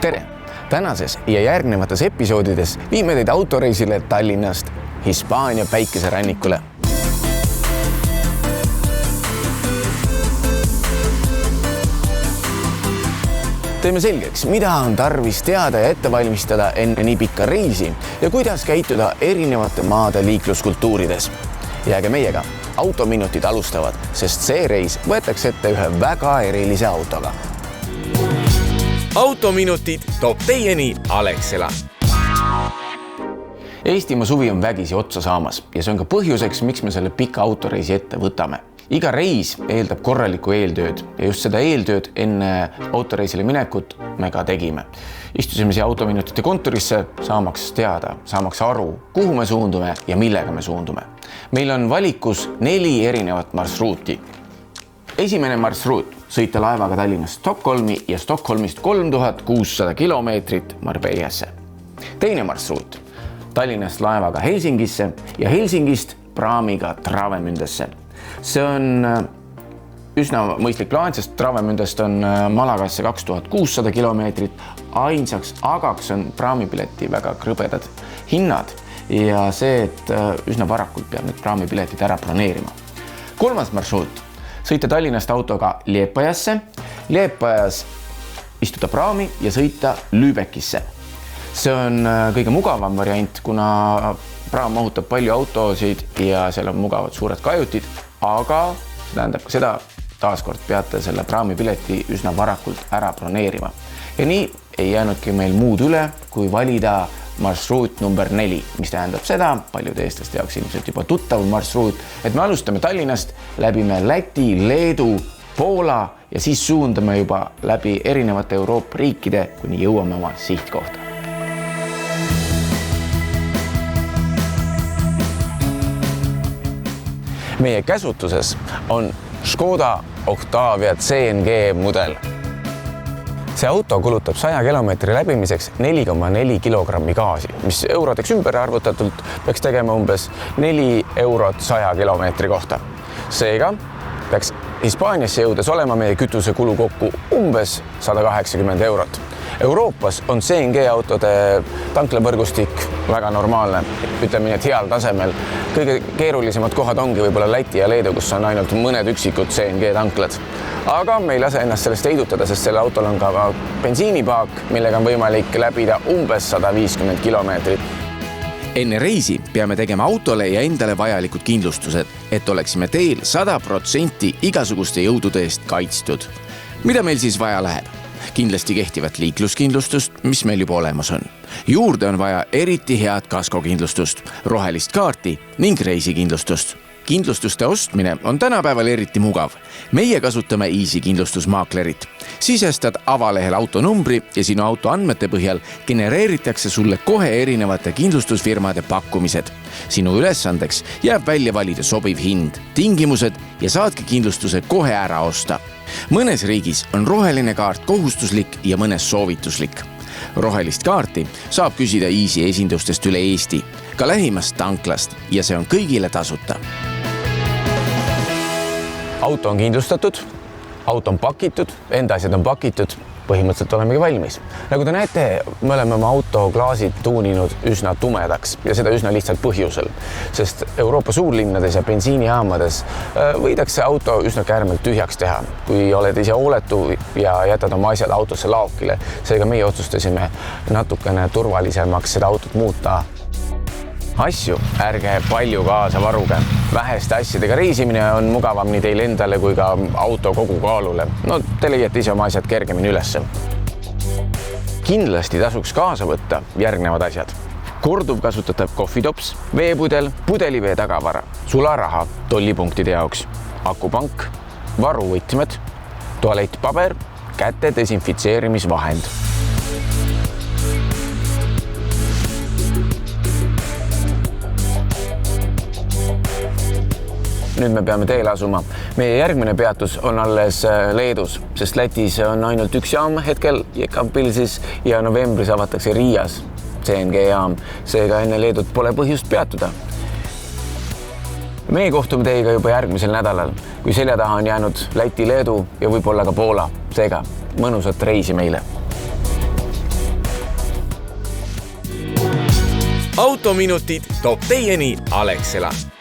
Tere! Tänases ja järgnevates episoodides viime teid autoreisile Tallinnast Hispaania päikeserannikule. Teeme selgeks, mida on tarvis teada ja ette valmistada enne nii pikka reisi ja kuidas käituda erinevate maade liikluskultuurides. Jääge meiega, autominutid alustavad, sest see reis võetakse ette ühe väga erilise autoga. Autominutid toob teieni Alexela. Eestimaa suvi on vägisi otsa saamas ja see on ka põhjuseks, miks me selle pika autoreisi ette võtame. Iga reis eeldab korralikku eeltööd ja just seda eeltööd enne autoreisile minekut me ka tegime. Istusime siia autominutite kontorisse saamaks teada, saamaks aru, kuhu me suundume ja millega me suundume. Meil on valikus 4 erinevat marsruuti. Esimene marsruut sõita laevaga Tallinnast Stockholmi ja Stockholmist 3600 kilomeetrit Marbeiasse. Teine marsruut Tallinnast laevaga Helsingisse ja Helsingist praamiga Travemündesse. See on üsna mõistlik plaan, sest Travemündest on Malagasse 2600 kilomeetrit. Ainsaks agaks on praamipileti väga krõbedad hinnad ja see, et üsna varakult peab need praamipiletid ära planeerima. Kolmas marsruut sõita Tallinnast autoga Liepajasse, Liepajas istuda praami ja sõita Lübeckisse. See on kõige mugavam variant, kuna praam mahutab palju autosid ja seal on mugavad suured kajutid, aga see tähendab ka seda, taaskord peate selle praamipileti üsna varakult ära planeerima. Ja nii ei jäänudki meil muud üle, kui valida marsruut number 4, mis tähendab seda, paljude eestlaste jaoks ilmselt juba tuttav marsruut, et me alustame Tallinnast, läbime Läti, Leedu, Poola ja siis suundame juba läbi erinevate Euroopa riikide, kuni jõuame oma sihtkohta. Meie käsutuses on Škoda Octavia CNG mudel. See auto kulutab 100 kilomeetri läbimiseks 4,4 kilogrammi gaasi, mis eurodeks ümber arvutatult peaks tegema umbes 4 eurot 100 kilomeetri kohta. Seega peaks Hispaaniasse jõudes olema meie kütuse kulu kokku umbes 180 eurot. Euroopas on CNG autode tanklavõrgustik väga normaalne, ütleme nii, et heal tasemel. Kõige keerulisemad kohad ongi võib-olla Läti ja Leedu, kus on ainult mõned üksikud CNG tanklad. Aga me ei lase ennast sellest heidutada, sest selle autol on ka bensiinipaak, millega on võimalik läbida umbes 150 kilomeetrit. Enne reisi peame tegema autole ja endale vajalikud kindlustused, et oleksime teel 100% igasuguste jõudude eest kaitstud. Mida meil siis vaja läheb? Kindlasti kehtivat liikluskindlustust, mis meil juba olemas on. Juurde on vaja eriti head kaskokindlustust, rohelist kaarti ning reisikindlustust. Kindlustuste ostmine on tänapäeval eriti mugav. Meie kasutame Easy kindlustusmaaklerit. Sisestad avalehel autonumbri ja sinu auto andmete põhjal genereeritakse sulle kohe erinevate kindlustusfirmade pakkumised. Sinu ülesandeks jääb välja valida sobiv hind, tingimused ja saadki kindlustuse kohe ära osta. Mõnes riigis on roheline kaart kohustuslik ja mõnes soovituslik. Rohelist kaarti saab küsida Easy esindustest üle Eesti, ka lähimast tanklast ja see on kõigile tasuta. Auto on kindlustatud, auto on pakitud, enda asjad on pakitud, põhimõtteliselt olemegi valmis. Nagu te näete, me oleme oma auto klaasid tuuninud üsna tumedaks ja seda üsna lihtsalt põhjusel, sest Euroopa suurlinnades ja bensiinijaamades võidakse auto üsna kärmelt tühjaks teha, kui oled ise hooletu ja jätad oma asjad autosse laokile. Seega meie otsustasime natukene turvalisemaks seda autot muuta. Asju ärge palju kaasa varuge. Väheste asjadega reisimine on mugavam nii teil endale kui ka auto kogu kaalule. No te leiate ise oma asjad kergemini ülesse. Kindlasti tasuks kaasa võtta järgnevad asjad. Korduv kasutatav kohvitops, veepudel, pudelivee tagavara, sularaha tollipunktide jaoks, akupank, varuvõtmed, tualettpaber, käte desinfitseerimisvahend. Nüüd me peame teele asuma. Meie järgmine peatus on alles Leedus, sest Lätis on ainult üks jaam hetkel Jekapilsis ja novembris avatakse Riias CNG jaam. Seega enne Leedut pole põhjust peatuda. Meie kohtume teiega juba järgmisel nädalal, kui selja taha on jäänud Läti, Leedu ja võib-olla ka Poola. Seega mõnusat reisi meile! autominutid toob teieni Alexela.